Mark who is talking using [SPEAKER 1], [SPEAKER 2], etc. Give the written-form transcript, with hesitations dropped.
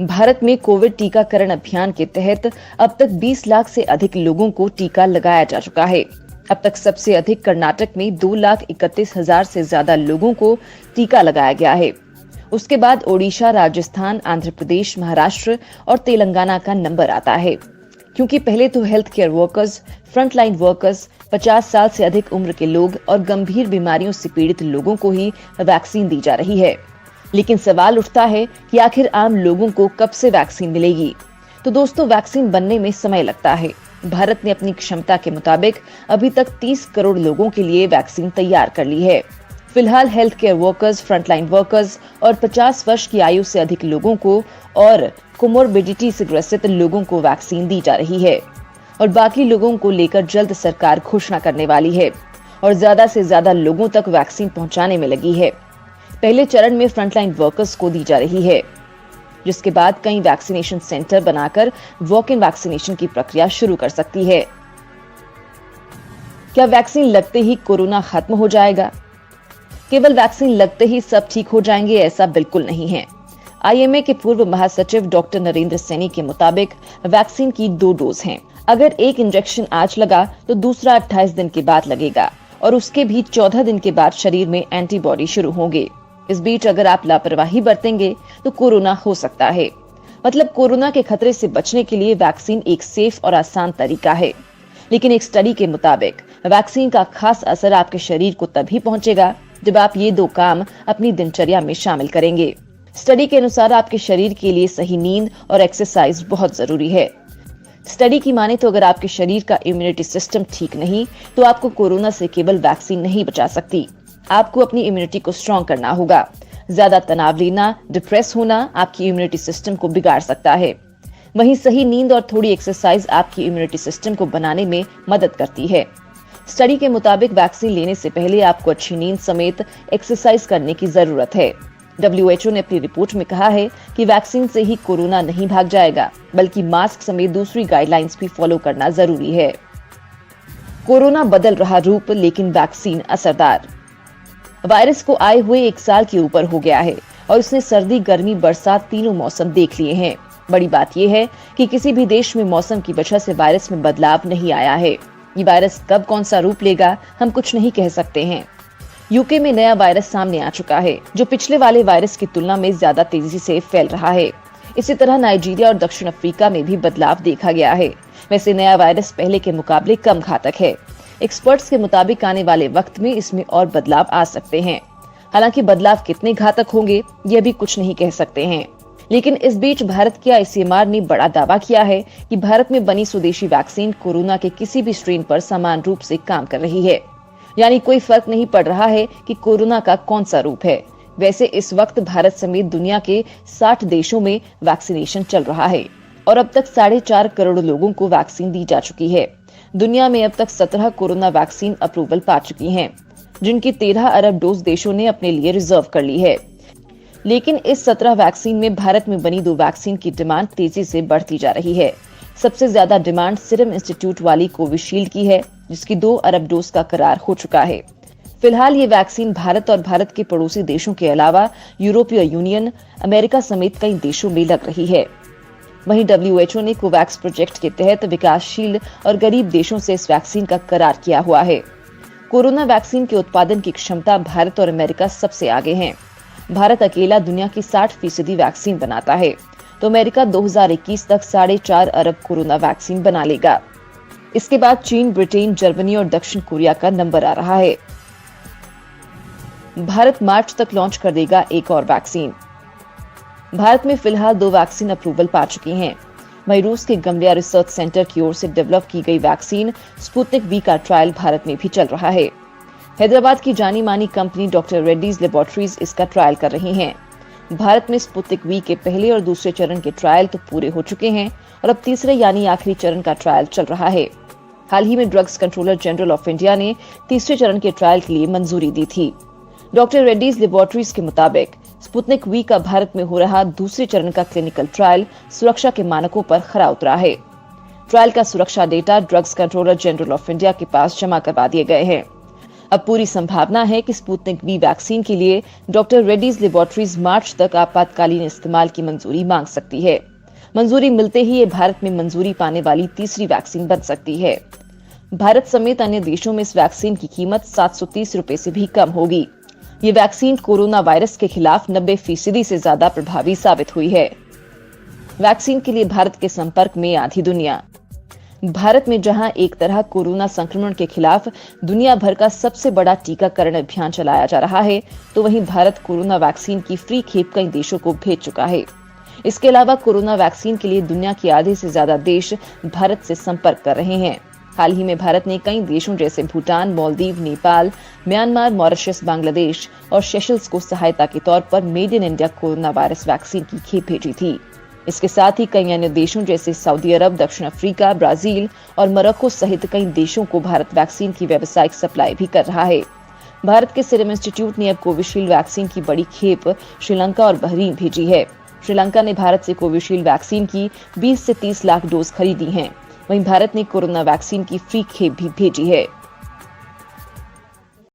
[SPEAKER 1] भारत में कोविड टीकाकरण अभियान के तहत अब तक 20 लाख से अधिक लोगों को टीका लगाया जा चुका है। अब तक सबसे अधिक कर्नाटक में 2,31,000 से ज्यादा लोगों को टीका लगाया गया है। उसके बाद ओडिशा, राजस्थान, आंध्र प्रदेश, महाराष्ट्र और तेलंगाना का नंबर आता है, क्योंकि पहले तो health care workers, frontline workers, 50 साल से अधिक उम्र के लोग और गंभीर बीमारियों से पीड़ित लोगों को ही वैक्सीन दी जा रही है। लेकिन सवाल उठता है कि आखिर आम लोगों को कब से वैक्सीन मिलेगी? तो दोस्तों, वैक्सीन बनने में समय लगता है। भारत ने अपनी क्षमता के मुताबिक अभी तक 30 करोड़ लोगों के लिए वैक्सीन तैयार कर ली है। फिलहाल health care workers, frontline workers और 50 वर्ष की आयु से अधिक लोगों को और कोमोर्बिडिटी से ग्रसित लोगों को वैक्सीन दी जा रही है और बाकी लोगों को लेकर जल्द सरकार घोषणा करने वाली है और ज्यादा से ज्यादा लोगों तक वैक्सीन पहुंचाने में लगी है। पहले चरण में फ्रंटलाइन वर्कर्स को दी जा रही है, जिसके बाद कई वैक्सीनेशन सेंटर बनाकर वॉक इन वैक्सीनेशन की प्रक्रिया शुरू कर सकती है। क्या वैक्सीन लगते ही कोरोना खत्म हो जाएगा? केवल वैक्सीन लगते ही सब ठीक हो जाएंगे, ऐसा बिल्कुल नहीं है। आईएमए के पूर्व महासचिव डॉक्टर नरेंद्र सैनी के मुताबिक वैक्सीन की 2 डोज हैं। अगर एक इंजेक्शन आज लगा तो दूसरा 28 दिन के बाद लगेगा और उसके भी 14 दिन के बाद शरीर में एंटीबॉडी शुरू होंगे। इस बीच अगर आप लापरवाही बरतेंगे तो कोरोना हो सकता है। मतलब कोरोना के खतरे से बचने के लिए वैक्सीन एक सेफ और आसान तरीका है। लेकिन एक स्टडी के मुताबिक वैक्सीन का खास असर आपके शरीर को तभी पहुंचेगा जब आप ये 2 काम अपनी दिनचर्या में शामिल करेंगे। स्टडी के अनुसार आपके शरीर के लिए सही नींद और एक्सरसाइज बहुत जरूरी है। स्टडी की माने तो अगर आपके शरीर का इम्यूनिटी सिस्टम ठीक नहीं तो आपको कोरोना से केवल वैक्सीन नहीं बचा सकती। आपको अपनी इम्यूनिटी को स्ट्रॉन्ग करना होगा। ज्यादा तनाव लेना, डिप्रेस होना आपकी इम्यूनिटी सिस्टम को बिगाड़ सकता है। वहीं सही नींद और थोड़ी एक्सरसाइज आपकी इम्यूनिटी सिस्टम को बनाने में मदद करती है। स्टडी के मुताबिक वैक्सीन लेने से पहले आपको अच्छी नींद समेत एक्सरसाइज करने की जरूरत है। WHO ने अपनी रिपोर्ट में कहा है कि वैक्सीन से ही कोरोना नहीं भाग जाएगा, बल्कि मास्क समेत दूसरी गाइडलाइंस भी फॉलो करना जरूरी है। कोरोना बदल रहा रूप, लेकिन वैक्सीन असरदार। वायरस को आए हुए 1 साल के ऊपर हो गया है और उसने सर्दी, गर्मी, बरसात तीनों मौसम देख लिए हैं। बड़ी बात यह है कि किसी भी देश में मौसम की वजह से वायरस में बदलाव नहीं आया है। ये वायरस कब कौन सा रूप लेगा हम कुछ नहीं कह सकते हैं। यूके में नया वायरस सामने आ चुका है, जो पिछले वाले वायरस की तुलना में ज्यादा तेजी से फैल रहा है। इसी तरह नाइजीरिया और दक्षिण अफ्रीका में भी बदलाव देखा गया है। वैसे नया वायरस पहले के मुकाबले कम घातक है। एक्सपर्ट्स के मुताबिक आने वाले वक्त में इसमें और बदलाव आ सकते हैं। हालांकि बदलाव कितने घातक होंगे ये अभी कुछ नहीं कह सकते हैं। लेकिन इस बीच भारत के आईसीएमआर ने बड़ा दावा किया है कि भारत में बनी स्वदेशी वैक्सीन कोरोना के किसी भी स्ट्रेन पर समान रूप से काम कर रही है। यानी कोई फर्क नहीं पड़ रहा है कि कोरोना का कौन सा रूप है। वैसे इस वक्त भारत समेत दुनिया के 60 देशों में वैक्सीनेशन चल रहा है और अब तक 4.5 करोड़ लोगों को वैक्सीन दी जा चुकी है। दुनिया में अब तक 17 कोरोना वैक्सीन अप्रूवल पा चुकी हैं, जिनकी 13 अरब डोज देशों ने अपने लिए रिजर्व कर ली है। लेकिन इस 17 वैक्सीन में भारत में बनी 2 वैक्सीन की डिमांड तेजी से बढ़ती जा रही है। सबसे ज्यादा डिमांड सीरम इंस्टीट्यूट वाली कोविशील्ड की है, जिसकी 2 अरब डोज का करार हो चुका है। फिलहाल ये वैक्सीन भारत और भारत के पड़ोसी देशों के अलावा यूरोपीय यूनियन, अमेरिका समेत कई देशों में लग रही है। वहीं WHO ने कोवैक्स प्रोजेक्ट के तहत विकासशील और गरीब देशों से इस वैक्सीन का करार किया हुआ है। कोरोना वैक्सीन के उत्पादन की क्षमता भारत और अमेरिका सबसे आगे हैं। भारत अकेला दुनिया की 60% वैक्सीन बनाता है, तो अमेरिका 2021 तक 4.5 अरब कोरोना वैक्सीन बना लेगा। इसके बाद चीन, ब्रिटेन, जर्मनी और दक्षिण कोरिया का नंबर आ रहा है। भारत मार्च तक लॉन्च कर देगा एक और वैक्सीन। भारत में फिलहाल 2 वैक्सीन अप्रूवल पा चुकी हैं। वहीं रूस के गमलिया रिसर्च सेंटर की ओर से डेवलप की गई वैक्सीन स्पुतनिक वी का ट्रायल भारत में भी चल रहा है। हैदराबाद की जानी मानी कंपनी डॉक्टर रेड्डीज लेबोरेटरीज इसका ट्रायल कर रही हैं। भारत में स्पुतनिक वी के पहले और दूसरे चरण के ट्रायल तो पूरे हो चुके हैं और अब तीसरे यानी आखिरी चरण का ट्रायल चल रहा है। हाल ही में drugs controller general of India ने तीसरे चरण के ट्रायल के लिए मंजूरी दी थी। डॉक्टर रेड्डीज लेबोरेटरीज के मुताबिक स्पुतनिक वी का भारत में हो रहा दूसरे चरण का क्लिनिकल ट्रायल सुरक्षा के मानकों पर खरा उतरा है। ट्रायल का सुरक्षा data drugs controller general of India के पास जमा करवा दिए गए हैं। अब पूरी संभावना है कि स्पुतनिक वी वैक्सीन के लिए डॉक्टर रेड्डीज लेबोरेटरीज मार्च तक आपातकालीन इस्तेमाल की मंजूरी मांग सकती है। मंजूरी मिलते ही ये भारत में मंजूरी पाने वाली तीसरी वैक्सीन बन सकती है। भारत समेत अन्य देशों में इस वैक्सीन की कीमत 730 रुपए से भी कम होगी। ये वैक्सीन कोरोना वायरस के खिलाफ 90% से ज्यादा प्रभावी साबित हुई है। वैक्सीन के लिए भारत के संपर्क में आधी दुनिया। भारत में जहां एक तरह कोरोना संक्रमण के खिलाफ दुनिया भर का सबसे बड़ा टीकाकरण अभियान चलाया जा रहा है, तो वहीं भारत कोरोना वैक्सीन की फ्री खेप कई देशों को भेज चुका है। इसके अलावा कोरोना वैक्सीन के लिए दुनिया के आधे से ज्यादा देश भारत से संपर्क कर रहे हैं। हाल ही में भारत ने कई देशों जैसे भूटान, मालदीव, नेपाल, म्यांमार, मॉरिशस, बांग्लादेश और सेशल्स को सहायता के तौर पर made in India corona virus vaccine की खेप भेजी थी। इसके साथ ही कई अन्य देशों जैसे सऊदी अरब, दक्षिण अफ्रीका, ब्राजील और मोरक्को सहित कई देशों को भारत वैक्सीन की व्यावसायिक सप्लाई भी कर रहा है। भारत के सीरम इंस्टीट्यूट ने अब कोविशील्ड वैक्सीन की बड़ी खेप श्रीलंका और बहरीन भेजी है। श्रीलंका ने भारत से कोविशील्ड वैक्सीन की 20 से 30 लाख डोज खरीदी हैं। वहीं भारत ने कोरोना वैक्सीन की फ्री खेप भी भेजी है।